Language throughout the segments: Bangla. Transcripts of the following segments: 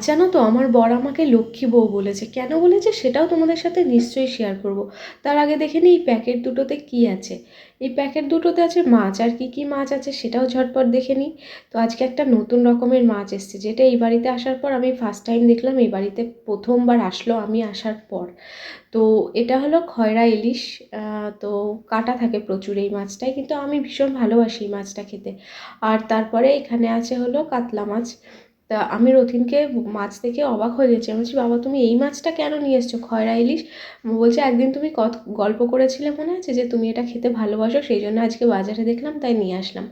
জানো তো আমার বর আমাকে লক্ষ্মী বউ বলেছে। কেন বলেছে সেটাও তোমাদের সাথে নিশ্চয়ই শেয়ার করব। তার আগে দেখে নিই এই প্যাকেট দুটোতে কি আছে। এই প্যাকেট দুটোতে আছে মাছ, আর কি কি মাছ আছে সেটাও ঝটপট দেখে নিই। তো আজকে একটা নতুন রকমের মাছ এসছে, যেটা এই বাড়িতে আসার পর আমি ফার্স্ট টাইম দেখলাম। এই বাড়িতে প্রথমবার আসলো আমি আসার পর। তো এটা হলো খয়রা ইলিশ। তো কাটা থাকে প্রচুর এই মাছটায়, কিন্তু আমি ভীষণ ভালোবাসি এই মাছটা খেতে। আর তারপরে এখানে আছে হলো কাতলা মাছ। তা আমি রথিনকে মাছ দেখে অবাক হয়ে গেছি। আমি বলছি, বাবা তুমি এই মাছটা কেন নিয়ে এসছো, খয়রা ইলিশ? বলছে, একদিন তুমি গল্প করেছিলে মনে আছে যে তুমি এটা খেতে ভালোবাসো, সেই জন্য আজকে বাজারে দেখলাম তাই নিয়ে আসলাম।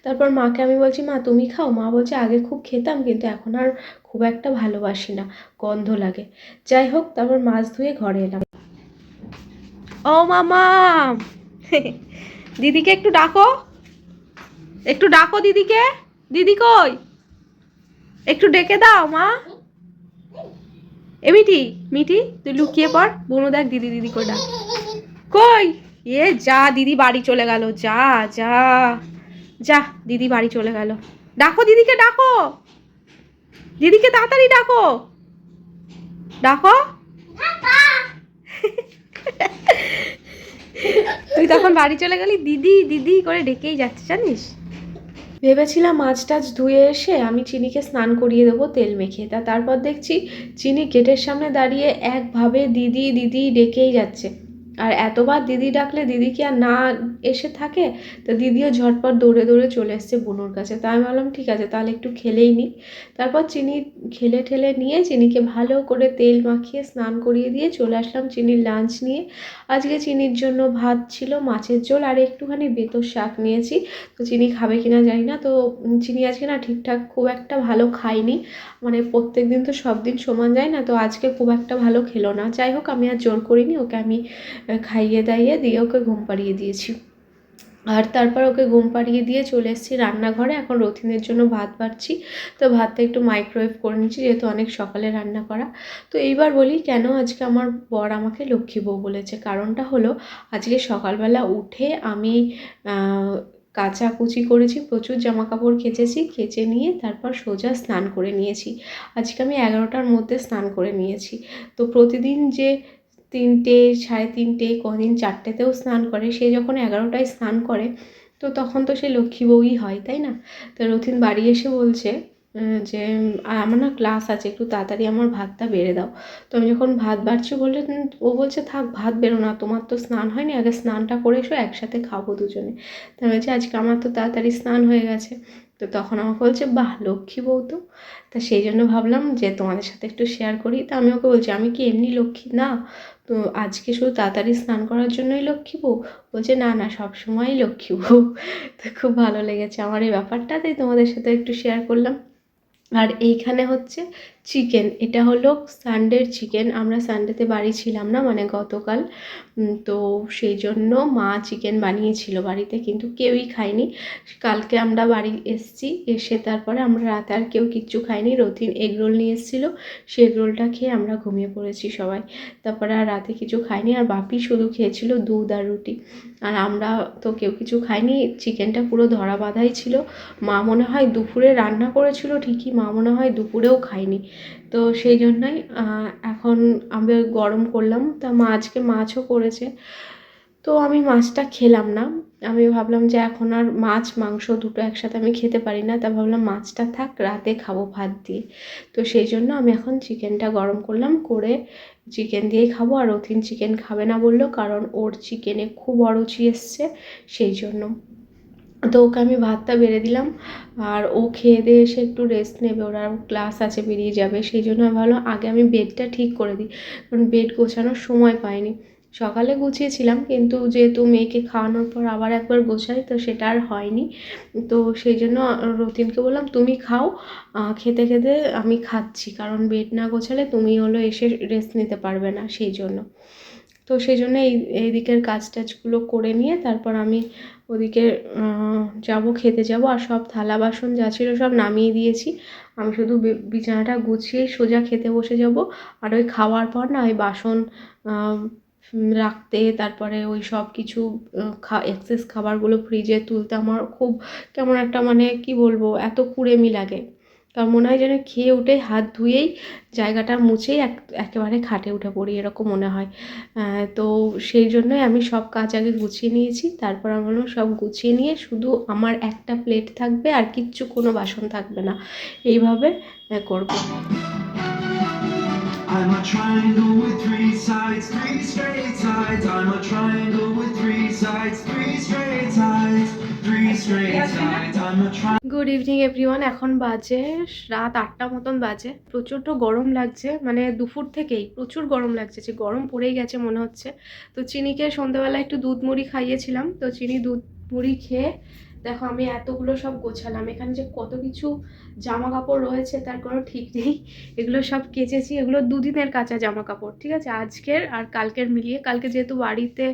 তারপর মাকে আমি বলছি, মা তুমি খাও। মা বলছে, আগে খুব খেতাম কিন্তু এখন আর খুব একটা ভালোবাসি না, গন্ধ লাগে। যাই হোক, তারপর মাছ ধুয়ে ঘরে এলাম। ও মামা, দিদিকে একটু ডাকো, একটু ডাকো দিদিকে। দিদি কই? একটু ডেকে দাও মা। এ মিটি, মিটি তুই লুকিয়ে পড়। বুনু দেখ দিদি দিদি করে ডাক। কই? এ যা, দিদি বাড়ি চলে গেল। যা যা যা, দিদি বাড়ি চলে গেল। ডাকো দিদিকে, ডাকো দিদিকে, তাড়াতাড়ি ডাকো, ডাকো। তুই তখন বাড়ি চলে গেলি, দিদি দিদি করে ডেকেই যাচ্ছে জানিস। ভেবেছিলাম মাছ টাছ ধুয়ে এসে আমি চিনিকে স্নান করিয়ে দেবো তেল মেখে। তারপর দেখছি চিনি গেটের সামনে দাঁড়িয়ে একভাবে দিদি দিদি ডেকেই যাচ্ছে। আর এতবার দিদি ডাকলে দিদি কি আর না এসে থাকে? তো দিদিও ঝটপট দৌড়ে দৌড়ে চলে এসছে বুনুর কাছে। তাই আমি বললাম ঠিক আছে তাহলে একটু খেলেই নিই। তারপর চিনি খেলে ঠেলে নিয়ে চিনিকে ভালো করে তেল মাখিয়ে স্নান করিয়ে দিয়ে চলে আসলাম চিনির লাঞ্চ নিয়ে। আজকে চিনির জন্য ভাত ছিল, মাছের ঝোল আর একটুখানি বেতর শাক নিয়েছি। তো চিনি খাবে কিনা জানি না। তো চিনি আজকে না ঠিকঠাক খুব একটা ভালো খায়নি, মানে প্রত্যেক দিন তো সব দিন সমান যায় না, তো আজকে খুব একটা ভালো খেলো না। যাই হোক, আমি আর জোর করিনি, ওকে আমি খাইয়ে দাইয়ে দিয়ে ওকে ঘুম পাড়িয়ে দিয়েছি। আর তারপর ওকে ঘুম পাড়িয়ে দিয়ে চলে এসেছি রান্নাঘরে। এখন রথিনের জন্য ভাত বাড়ছি। তো ভাতটা একটু মাইক্রোওয়েভ করে নিচ্ছি, যেহেতু অনেক সকালে রান্না করা। তো এইবার বলি কেন আজকে আমার বর আমাকে লক্ষ্মী বউ বলেছে। কারণটা হলো, আজকে সকালবেলা উঠে আমি কাচাকুচি করেছি, প্রচুর জামা কাপড় কেচেছি, কেচে নিয়ে তারপর সোজা স্নান করে নিয়েছি। আজকে আমি 11টার মধ্যে স্নান করে নিয়েছি। তো প্রতিদিন যে 3টে, 3:30, কোনদিন 4টেতেও স্নান করে, সে যখন 11টায় স্নান করে তো তখন তো সে লক্ষ্মী বউই হয়, তাই না? তো রথিন বাড়ি এসে বলছে যে আমার না ক্লাস আছে, একটু তাড়াতাড়ি আমার ভাতটা বেড়ে দাও। তো আমি যখন ভাত বাড়ছি বললে, ও বলছে থাক ভাত বেরো না, তোমার তো স্নান হয়নি, আগে স্নানটা করে এসো, একসাথে খাবো দুজনে। তো আমি বলছি আজকে আমার তো তাড়াতাড়ি স্নান হয়ে গেছে। তো তখন আমাকে বলছে, বাহ লক্ষ্মী বউ তো। তা সেই জন্য ভাবলাম যে তোমাদের সাথে একটু শেয়ার করি। তা আমি ওকে বলছি, আমি কি এমনি লক্ষ্মী না? তো আজকে শুধু তাড়াতাড়ি স্নান করার জন্যই লক্ষ্মী বউ? বলছে না না, সবসময়ই লক্ষ্মী বউ। তো খুব ভালো লেগেছে আমার এই ব্যাপারটা, তাই তোমাদের সাথে একটু শেয়ার করলাম। আর এইখানে হচ্ছে চিকেন, এটা হলো সানডের চিকেন। আমরা সানডেতে বাড়ি ছিলাম না, মানে গতকাল। তো সেই জন্য মা চিকেন বানিয়েছিল বাড়িতে, কিন্তু কেউই খায়নি। কালকে আমরা বাড়ি এসেছি, এসে তারপরে আমরা রাতে আর কেউ কিচ্ছু খাইনি। রথিন এগরোল নিয়ে এসেছিলো, সেই এগরোলটা খেয়ে আমরা ঘুমিয়ে পড়েছি সবাই। তারপরে আর রাতে কিছু খাইনি। আর বাপি শুধু খেয়েছিল দুধ আর রুটি। আর আমরা তো কেউ কিছু খাইনি। চিকেনটা পুরো ধরা বাঁধাই ছিল। মা মনে হয় দুপুরে রান্না করেছিল ঠিকই, মা মনে হয় দুপুরেও খায়নি। তো সেই জন্যই এখন আমি গরম করলাম। তা মা আজকে মাছও করেছে, তো আমি মাছটা খেলাম না। আমি ভাবলাম যে এখন আর মাছ মাংস দুটো একসাথে আমি খেতে পারি না, তা ভাবলাম মাছটা থাক, রাতে খাবো ভাত দিয়ে। তো সেই জন্য আমি এখন চিকেনটা গরম করলাম, করে চিকেন দিয়েই খাবো। আর রথিন চিকেন খাবে না বললো, কারণ ওর চিকেনে খুব অরুচি এসছে, সেই জন্য। তো ওকে আমি ভাতটা বেড়ে দিলাম। আর ও খেয়ে দিয়ে এসে একটু রেস্ট নেবে, ওর আর ক্লাস আছে, বেরিয়ে যাবে। সেই জন্য আমি ভাবলাম আগে আমি বেডটা ঠিক করে দিই, কারণ বেড গোছানোর সময় পাইনি। সকালে গুছিয়েছিলাম, কিন্তু যেহেতু মেয়েকে খাওয়ানোর পর আবার একবার গোছাই, তো সেটা আর হয়নি। তো সেই জন্য রতিনকে বললাম তুমি খাও, খেতে খেতে আমি খাচ্ছি, কারণ বেড না গোছালে তুমি হলো এসে রেস্ট নিতে পারবে না, সেই জন্য। তো সেই জন্য এই দিকের কাজ টাজগুলো করে নিয়ে তারপর আমি ওদিকে যাব, খেতে যাব। আর সব থালা বাসন যা ছিল সব নামিয়ে দিয়েছি। আমি শুধু বিছানাটা গুছিয়েই সোজা খেতে বসে যাব। আর ওই খাওয়ার পর না ওই বাসন রাখতে, তারপরে ওই সব কিছু এক্সেস খাবারগুলো ফ্রিজে তুলতে আমার খুব কেমন একটা, মানে কি বলবো, এত কুড়েমি লাগে। কারণ মনে হয় যেন খেয়ে উঠে হাত ধুয়েই জায়গাটা মুছেই একেবারে খাটে উঠে পড়ি, এরকম মনে হয়। তো সেই জন্যই আমি সব কাজ আগে গুছিয়ে নিয়েছি, তারপর আমার সব গুছিয়ে নিয়ে শুধু আমার একটা প্লেট থাকবে আর কিচ্ছু কোনো বাসন থাকবে না, এইভাবে করবো। I'm a triangle with 3 sides, 3 straight sides. I'm a triangle with 3 sides, 3 straight sides, 3 straight sides. I'm a triangle. Good evening everyone, এখন বাজে রাত 8টা মতন বাজে। প্রচণ্ড গরম লাগছে, মানে দুপুর থেকেই প্রচুর গরম লাগছে, যে গরম পড়েই গেছে মনে হচ্ছে। তো চিনিকে সন্ধ্যাবেলা একটু দুধ মুড়ি খাইয়েছিলাম, তো চিনি দুধ মুড়ি খেয়ে দেখো আমি এতগুলো সব গোছালাম। এখানে যে কত কিছু জামা কাপড় রয়েছে তার কোনো ঠিক নেই। এগুলো সব কেচেছি, এগুলো দুদিনের কাঁচা জামা কাপড়, ঠিক আছে, আজকের আর কালকের মিলিয়ে। কালকে যেহেতু বাড়িতে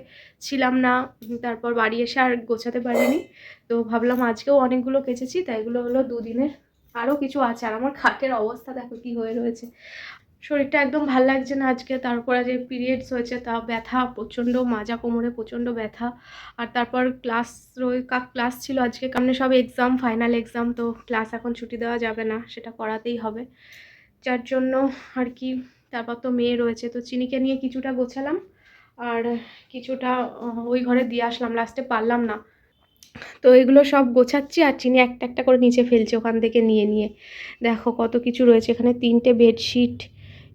ছিলাম না, তারপর বাড়ি এসে আর গোছাতে পারিনি, তো ভাবলাম আজকেও অনেকগুলো কেচেছি, তাই এগুলো হলো দুদিনের। আরও কিছু আছে। আর আমার খাটের অবস্থা দেখো কি হয়ে রয়েছে, শরীরটা একদম ভাল লাগছে না আজকে। তারপরে যে পিরিয়ডস হয়েছে তা ব্যথা প্রচণ্ড, মাজা কোমরে প্রচণ্ড ব্যথা। আর তারপর ক্লাস ছিল আজকে, সামনে সব এক্সাম, ফাইনাল এক্সাম, তো ক্লাস এখন ছুটি দেওয়া যাবে না, সেটা করাতেই হবে, যার জন্য আর কি। তারপর তো মেয়ে রয়েছে, তো চিনিকে নিয়ে কিছুটা গোছালাম আর কিছুটা ওই ঘরে দিয়ে আসলাম, লাস্টে পারলাম না, তো এগুলো সব গোছাচ্ছি। আর চিনি একটা একটা করে নিচে ফেলছে ওখান থেকে নিয়ে নিয়ে। দেখো কত কিছু রয়েছে এখানে, 3টে বেডশিট,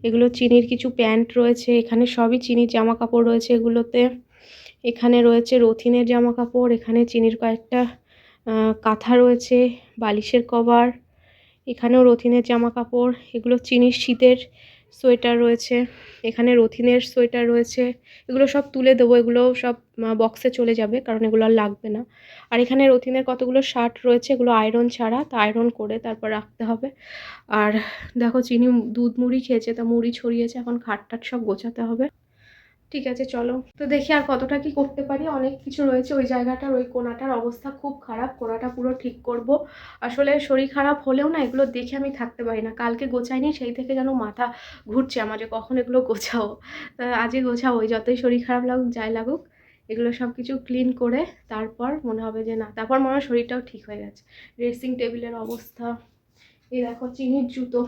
এগুলো চিনির কিছু প্যান্ট রয়েছে, এখানে সবই চিনির জামা কাপড় রয়েছে এগুলোতে। এখানে রয়েছে রথিনের জামা কাপড়, এখানে চিনির কয়েকটা কাঁথা রয়েছে, বালিশের কভার, এখানেও রথিনের জামা কাপড়, এগুলো চিনির শীতের সোয়েটার রয়েছে, এখানে রথিনের সোয়েটার রয়েছে। এগুলো সব তুলে দেবো, এগুলো সব বক্সে চলে যাবে, কারণ এগুলো আর লাগবে না। আর এখানে রথিনের কতগুলো শার্ট রয়েছে, এগুলো আয়রন ছাড়া, তা আয়রন করে তারপর রাখতে হবে। আর দেখো চিনি দুধ মুড়ি খেয়েছে, তা মুড়ি ছড়িয়েছে, এখন খাট টাট সব গোছাতে হবে। ঠিক আছে চলো, তো দেখি আর কতটা কি করতে পারি। অনেক কিছু রয়েছে, ওই জায়গাটার ওই কোণাটার অবস্থা খুব খারাপ, কোণাটা পুরো ঠিক করব। আসলে শরীর খারাপ হলেও না এগুলো দেখে আমি থাকতে পারি না। কালকে গোছাইনি, সেই থেকে যেন মাথা ঘুরছে আমার যে কখন এগুলো গোছাও। আজকে গোছাবো, যতই শরীর খারাপ লাগুক যাই লাগুক, এগুলো সব কিছু ক্লিন করে তারপর মনে হবে যে না, তারপর মনে হয় শরীরটাও ঠিক হয়ে গেছে। ড্রেসিং টেবিলের অবস্থা, এই দেখো চিনির জুতো,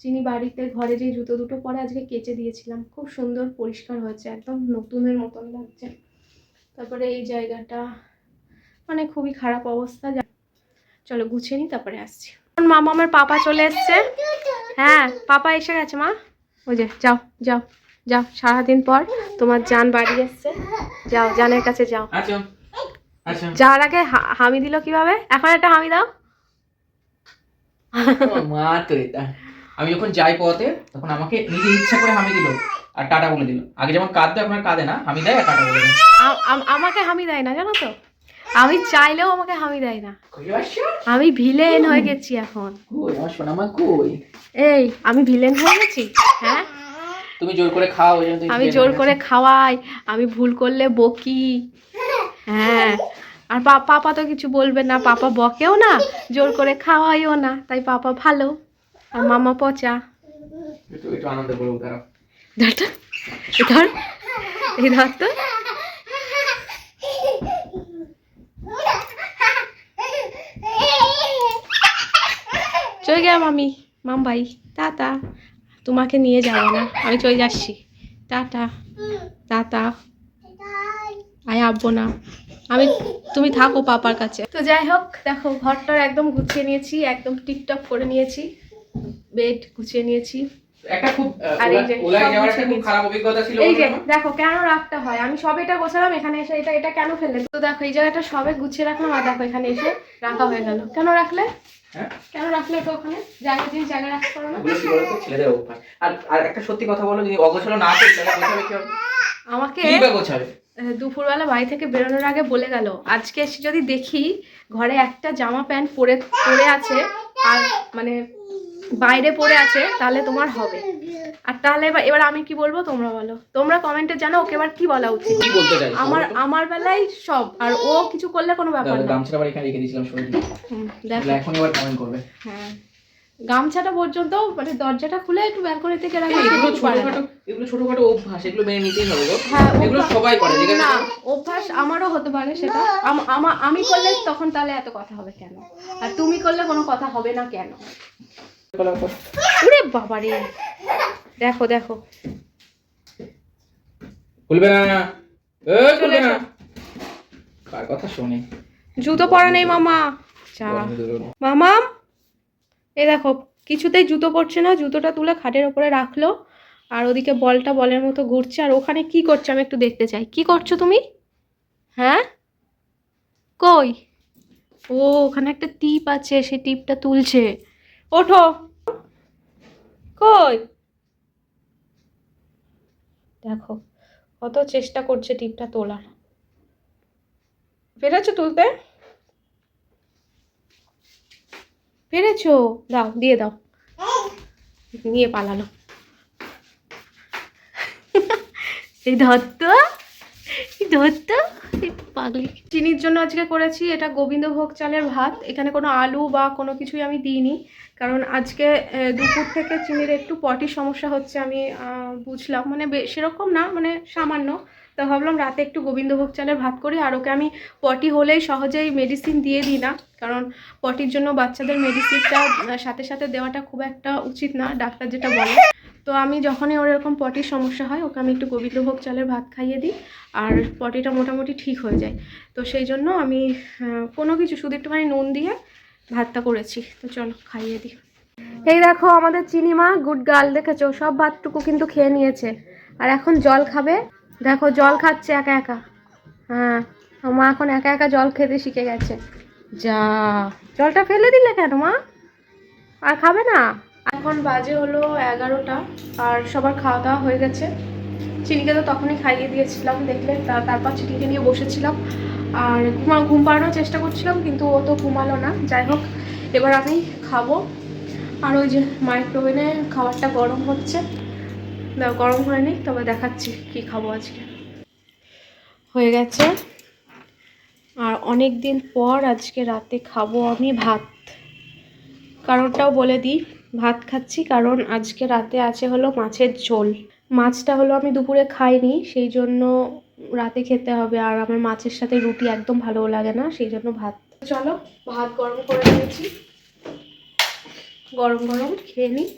চিনি বাড়িতে ঘরে যে জুতো দুটো পরে আজকে কেচে দিয়েছিলাম, খুব সুন্দর পরিষ্কার হয়েছে, একদম নতুনের মতন লাগছে। তারপরে এই জায়গাটা মানে খুবই খারাপ অবস্থা। চলো গুছিয়ে নিই, তারপরে আসছি। মামামের পাপা চলে এসছে, হ্যাঁ পাপা এসে গেছে মা, ওই যে যাও যাও যাও, সারাদিন পর তোমার জান বাড়ি এসছে, যাও জানের কাছে যাও। যাওয়ার আগে হামি দিল কিভাবে, এখন একটা হামি দাও। মা তো এটা আমি যখন যাই পথে তখন আমাকে নিজে ইচ্ছা করে হামি দিল আর টাটা বলে দিল। আগে যেমন কাঁদতো এখন আর কাঁদে না, হামি দেয় আর টাটা বলে দেয়। আমাকে হামি দেয় না জানো তো, আমি চাইলেও আমাকে হামি দেয় না, আমি ভিলেন হয়ে গেছি এখন। কই আমার সোনা মা কই? এই আমি ভিলেন হয়ে গেছি, হ্যাঁ তুমি জোর করে খাও, ওই জন্য আমি জোর করে খাওয়াই, আমি ভুল করলে বকি, হ্যাঁ। আর পাপা তো কিছু বলবে না, পাপা বকেও না, জোর করে খাওয়াইও না, তাই পাপা ভালো আর মামা পচা। একটু আনন্দ করো তারা। ধর ধর এই ধর তো, চলে গেলাম আমি, মাম ভাই টাটা, তোমাকে নিয়ে যাবো না, আমি চলে যাচ্ছি, টাটা টাটা, আয় আসবো না আমি, তুমি থাকো পাপার কাছে। তো যাই হোক দেখো ঘরটার একদম গুছিয়ে নিয়েছি, একদম টিপটপ করে নিয়েছি, বেড গুছিয়ে নিয়েছি। একটা খুব ওলাই যাওয়ার একটা খুব খারাপ অভিজ্ঞতা ছিল। এই যে দেখো কেন রাখতে হয়, আমি সব এটা গোছালাম, এখানে এসে এটা কেন ফেললে? তো দেখো এই জায়গাটা সবে গুছিয়ে রাখলাম, আর দেখো এখানে এসে রাখা হয়ে গেল। কেন রাখলে? কেন রাখলে তো ওখানে জায়গা রাখতে পারো না? ছেলেদের অভ্যাস। আর একটা সত্যি কথা বলো, যদি অগোছালো না থাকে তাহলে গোছাবে কি হবে? আমাকে কিভাবে গোছাবে? দুপুরবেলা বাড়ি থেকে বেরোনোর আগে বলে গেল, আজকে এসে যদি দেখি ঘরে একটা জামা প্যান্ট পরে আছে আর মানে বাইরে পড়ে আছে, তাহলে তোমার হবে। আর তাহলে এবার আমি কি বলবো তোমরা বলো, তোমরা কমেন্টে জানো ওকে এবার কি বলা উচিত। কি বলতে চাই আমার বেলায় সব, আর ও কিছু করলে কোনো ব্যাপার না। গামছাটা বাড়ি এখানে রেখে দিয়েছিলাম সরিয়ে, দেখো এখন এবার কমেন্ট করবে। হ্যাঁ গামছাটা পর্যন্ত মানে দরজাটা খুলে একটু ব্যালকনি থেকে রাখা এগুলো ছোটখাটো অভ্যাস, এগুলো মেনে নিতেই হবে গো। হ্যাঁ, এগুলো সবাই করে, ঠিক আছে? না অভ্যাস আমারও হতে পারে সেটা, আমি করলে তখন তাহলে এত কথা হবে কেন, আর তুমি করলে কোনো কথা হবে না কেন? ওরে বাবা রে, দেখো দেখো খুলবে না, খুলবে না, কার কথা শুনে? জুতো পরা নেই মামা, যা মামাম। এ দেখো কিছুতেই জুতো পরছে না, জুতোটা তুলে খাটের ওপরে রাখলো, আর ওদিকে বলটা বলের মতো ঘুরছে, আর ওখানে কি করছে আমি একটু দেখতে চাই। কি করছো তুমি? হ্যাঁ কই? ও ওখানে একটা টিপ আছে, সেই টিপটা তুলছে। ওঠো, কই দেখো কত চেষ্টা করছে টিপটা তোলার। পেরেছো তুলতে? পেরেছো? দাও, দিয়ে দাও। নিয়ে পালালো। এই ধরতো, ধরতো, পাগলি। চিনির জন্য আজকে করেছি এটা গোবিন্দভোগ চালের ভাত। এখানে কোনো আলু বা কোনো কিছুই আমি দিইনি, কারণ আজকে দুপুর থেকে চিনির একটু পটির সমস্যা হচ্ছে, আমি বুঝলাম, মানে সেরকম না, মানে সামান্য। তা ভাবলাম রাতে একটু গোবিন্দভোগ চালের ভাত করি, আর ওকে আমি পটি হলেই সহজেই মেডিসিন দিয়ে দিই না, কারণ পটির জন্য বাচ্চাদের মেডিসিনটা সাথে সাথে দেওয়াটা খুব একটা উচিত না, ডাক্তার যেটা বলে। তো আমি যখনই ওর এরকম পটির সমস্যা হয় ওকে আমি একটু গোবিন্দভোগ চালের ভাত খাইয়ে দিই, আর পটিটা মোটামুটি ঠিক হয়ে যায়। তো সেই জন্য আমি কোনো কিছু শুধু একটুখানি নুন দিয়ে ভাতটা করেছি। তো চলো খাইয়ে দিই। এই দেখো আমাদের চিনিমা গুড গার্ল, দেখেছো সব ভাতটুকু কিন্তু খেয়ে নিয়েছে, আর এখন জল খাবে। দেখো জল খাচ্ছে একা একা। হ্যাঁ, মা এখন একা একা জল খেতে শিখে গেছে। যা, জলটা ফেলে দিলে কেন মা? আর খাবে না? এখন বাজে হলো 11টা, আর সবার খাওয়া দাওয়া হয়ে গেছে। চিনিকে তো তখনই খাইয়ে দিয়েছিলাম দেখলে, তারপর চিনিকে নিয়ে বসেছিলাম আর ঘুম পাড়ানোর চেষ্টা করছিলাম, কিন্তু ও তো ঘুমালো না। যাই হোক, এবার আমি খাবো। আর ওই যে মাইক্রোওভেনে খাবারটা গরম হচ্ছে, গরম হয়নি, তবে দেখাচ্ছি কি খাবো আজকে। হয়ে গেছে, আর অনেক দিন পর আজকে রাতে খাবো আমি ভাত। কারণটাও বলে দিই, ভাত খাচ্ছি কারণ আজকে রাতে আছে হলো মাছের ঝোল। মাছটা হলো আমি দুপুরে খাইনি, সেই জন্য রাতে খেতে হবে, আর আমার মাছের সাথে রুটি একদম ভালো লাগে না, সেই জন্য ভাত। চলো ভাত গরম করে নিয়েছি, গরম গরম খেয়ে নিই।